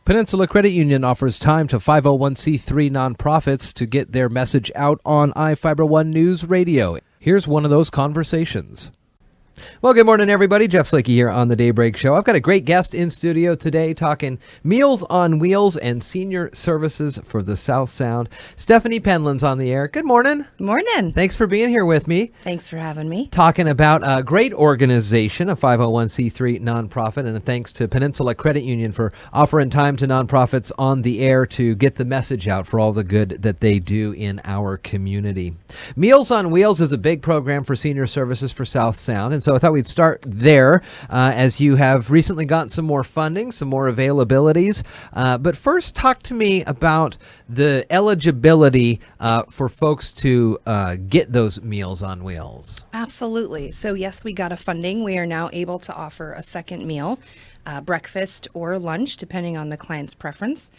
Peninsula Credit Union offers time to 501c3 nonprofits to get their message out on iFiber One News Radio. Here's one of those conversations. Well, good morning, everybody. Jeff Slakey here on the Daybreak Show. I've got a great guest in studio today talking Meals on Wheels and senior services for the South Sound. Stephanie Penland's on the air. Good morning. Morning. Thanks for being here with me. Thanks for having me. Talking about a great organization, a 501c3 nonprofit, and a thanks to Peninsula Credit Union for offering time to nonprofits on the air to get the message out for all the good that they do in our community. Meals on Wheels is a big program for senior services for South Sound, and so I thought we'd start there as you have recently gotten some more funding, some more availabilities. But first, talk to me about the eligibility for folks to get those Meals on Wheels. Absolutely. So yes, we got a funding. We are now able to offer a second meal, breakfast or lunch, depending on the client's preference.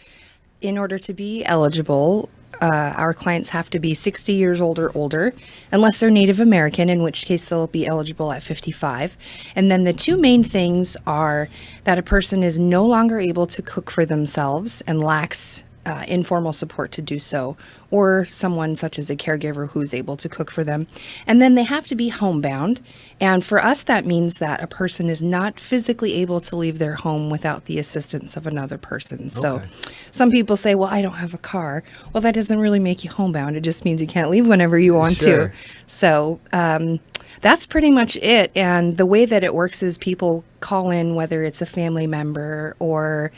In order to be eligible, our clients have to be 60 years old or older, unless they're Native American, in which case they'll be eligible at 55. And then the two main things are that a person is no longer able to cook for themselves and lacks informal support to do so, or someone such as a caregiver who's able to cook for them. And then they have to be homebound. And for us, that means that a person is not physically able to leave their home without the assistance of another person. Okay. So some people say, well, I don't have a car. Well, that doesn't really make you homebound. It just means you can't leave whenever you want to. So that's pretty much it. And the way that it works is people call in, whether it's a family member or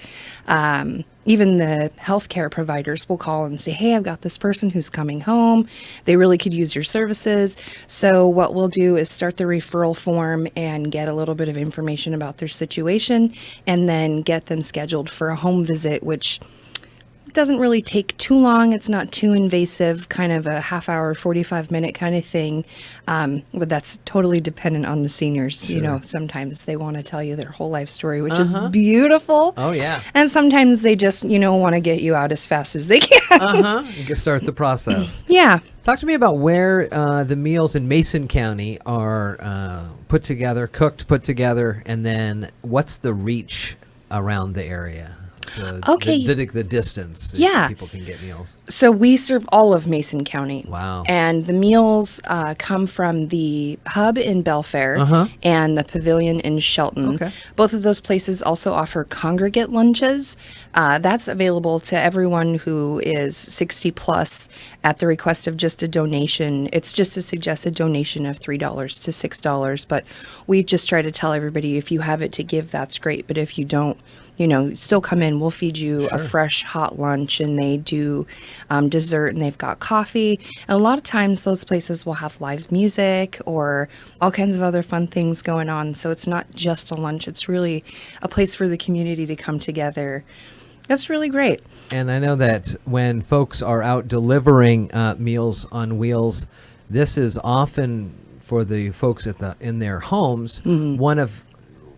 even the healthcare providers will call and say, hey, I've got this person who's coming home. They really could use your services. So what we'll do is start the referral form and get a little bit of information about their situation and then get them scheduled for a home visit, which doesn't really take too long. It's not too invasive, kind of a half hour, 45-minute kind of thing. But that's totally dependent on the seniors. Sure. You know, sometimes they want to tell you their whole life story, which is beautiful. Oh, yeah. And sometimes they just, want to get you out as fast as they can. You can start the process. Yeah. Talk to me about where the meals in Mason County are put together, put together, and then what's the reach around the area? The distance people can get meals. So we serve all of Mason County. Wow. And the meals come from the hub in Belfair and the pavilion in Shelton. Okay. Both of those places also offer congregate lunches. That's available to everyone who is 60 plus at the request of just a donation. It's just a suggested donation of $3 to $6. But we just try to tell everybody, if you have it to give, that's great. But if you don't, still come in. We'll feed you a fresh, hot lunch, and they do dessert, and they've got coffee. And a lot of times those places will have live music or all kinds of other fun things going on. So it's not just a lunch. It's really a place for the community to come together. That's really great. And I know that when folks are out delivering Meals on Wheels, this is often for the folks in their homes, one of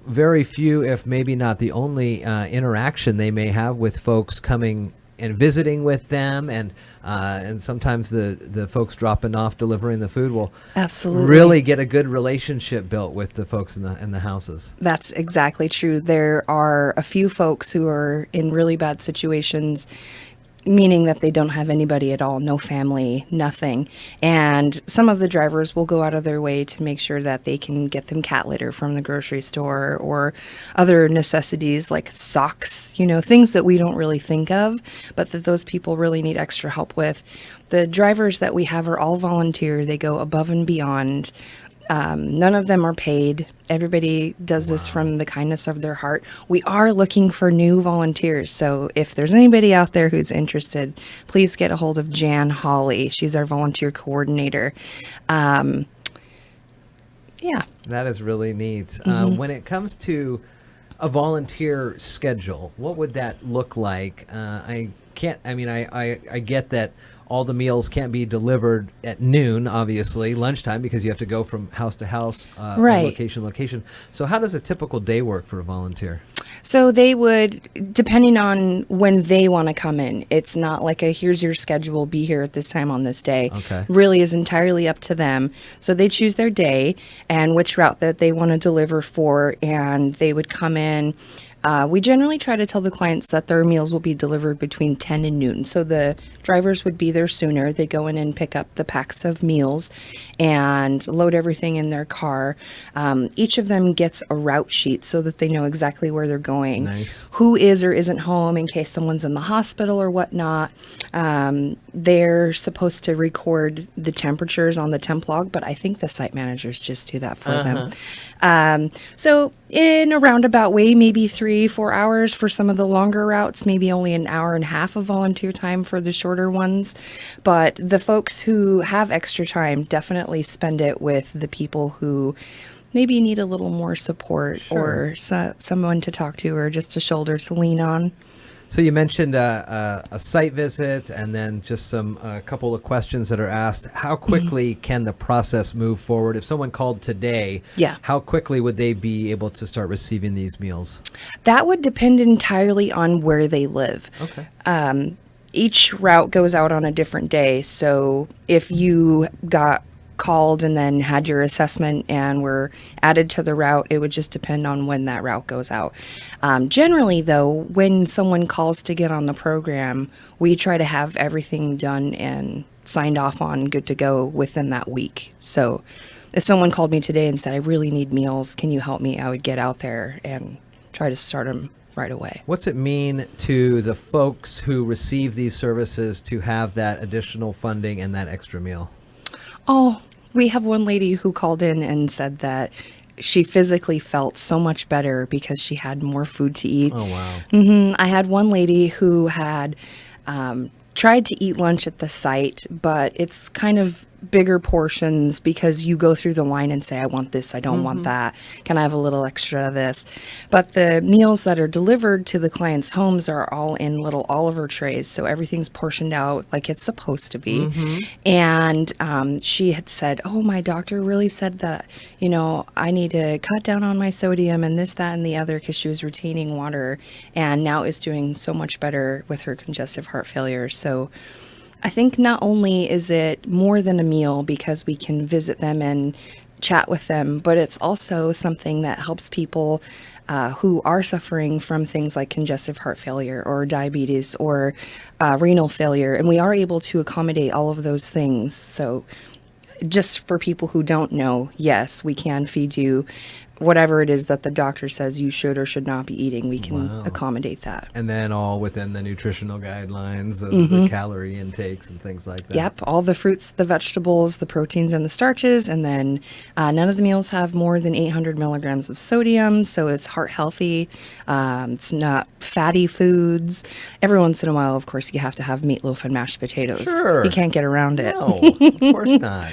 very few, if maybe not the only interaction they may have with folks coming and visiting with them, and sometimes the folks dropping off, delivering the food will absolutely really get a good relationship built with the folks in the houses. That's exactly true. There are a few folks who are in really bad situations, meaning that they don't have anybody at all, no family, nothing. And some of the drivers will go out of their way to make sure that they can get them cat litter from the grocery store or other necessities like socks, things that we don't really think of, but that those people really need extra help with. The drivers that we have are all volunteer. They go above and beyond. None of them are paid. Everybody does this from the kindness of their heart. We are looking for new volunteers. So if there's anybody out there who's interested, please get a hold of Jan Hawley. She's our volunteer coordinator. That is really neat. When it comes to a volunteer schedule, what would that look like? I get that all the meals can't be delivered at noon, obviously, lunchtime, because you have to go from house to house, location to location. So how does a typical day work for a volunteer? So they would, depending on when they want to come in, it's not like here's your schedule, be here at this time on this day. Okay. Really is entirely up to them. So they choose their day and which route that they want to deliver for, and they would come in. We generally try to tell the clients that their meals will be delivered between 10 and noon. So the drivers would be there sooner. They go in and pick up the packs of meals and load everything in their car. Each of them gets a route sheet so that they know exactly where they're going, Nice. who is or isn't home in case someone's in the hospital or whatnot. They're supposed to record the temperatures on the temp log, but I think the site managers just do that for them. So in a roundabout way, maybe 3-4 hours for some of the longer routes, maybe only an hour and a half of volunteer time for the shorter ones. But the folks who have extra time definitely spend it with the people who maybe need a little more support or someone to talk to or just a shoulder to lean on. So you mentioned a site visit and then just a couple of questions that are asked. How quickly can the process move forward? If someone called today, how quickly would they be able to start receiving these meals? That would depend entirely on where they live. Okay. Each route goes out on a different day. So if you got called and then had your assessment and were added to the route, it would just depend on when that route goes out. Generally, though, when someone calls to get on the program, we try to have everything done and signed off on, good to go within that week. So if someone called me today and said, I really need meals, can you help me? I would get out there and try to start them right away. What's it mean to the folks who receive these services to have that additional funding and that extra meal? Oh, we have one lady who called in and said that she physically felt so much better because she had more food to eat. Oh, wow. I had one lady who had tried to eat lunch at the site, but it's kind of bigger portions because you go through the line and say, I want this, I don't want that. Can I have a little extra of this? But the meals that are delivered to the clients' homes are all in little Oliver trays, so everything's portioned out like it's supposed to be. And she had said, oh, my doctor really said that, you know, I need to cut down on my sodium and this, that, and the other because she was retaining water and now is doing so much better with her congestive heart failure. So I think not only is it more than a meal because we can visit them and chat with them, but it's also something that helps people who are suffering from things like congestive heart failure or diabetes or renal failure. And we are able to accommodate all of those things. So just for people who don't know, yes, we can feed you whatever it is that the doctor says you should or should not be eating. We can accommodate that. And then all within the nutritional guidelines of the calorie intakes and things like that. Yep, all the fruits, the vegetables, the proteins, and the starches. And then none of the meals have more than 800 milligrams of sodium, so it's heart healthy. It's not fatty foods. Every once in a while, of course, you have to have meatloaf and mashed potatoes. Sure. You can't get around it. No, of course not.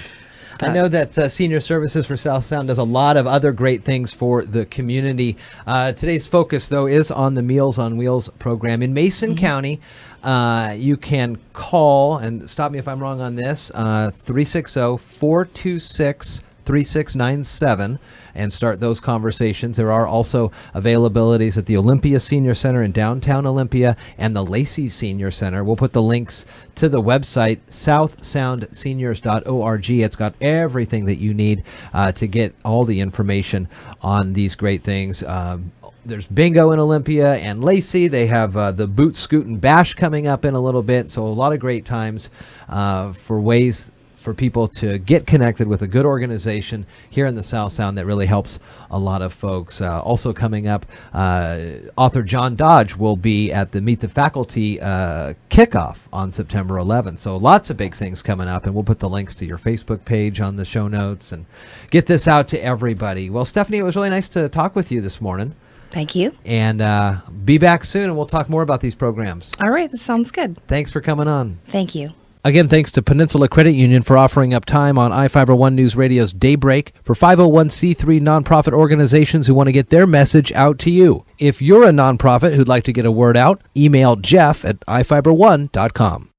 I know that Senior Services for South Sound does a lot of other great things for the community. Today's focus, though, is on the Meals on Wheels program. In Mason County, you can call, and stop me if I'm wrong on this, 360-426-3697 and start those conversations. There are also availabilities at the Olympia Senior Center in downtown Olympia and the Lacey Senior Center. We'll put the links to the website, southsoundseniors.org. It's got everything that you need to get all the information on these great things. There's bingo in Olympia and Lacey. They have the Boot, Scoot, and Bash coming up in a little bit. So a lot of great times for ways for people to get connected with a good organization here in the South Sound that really helps a lot of folks. Also coming up, author John Dodge will be at the Meet the Faculty kickoff on September 11th. So lots of big things coming up, and we'll put the links to your Facebook page on the show notes and get this out to everybody. Well, Stephanie, it was really nice to talk with you this morning. Thank you. And be back soon, and we'll talk more about these programs. All right, that sounds good. Thanks for coming on. Thank you. Again, thanks to Peninsula Credit Union for offering up time on iFiber One News Radio's Daybreak for 501c3 nonprofit organizations who want to get their message out to you. If you're a nonprofit who'd like to get a word out, email Jeff at ifiber1.com.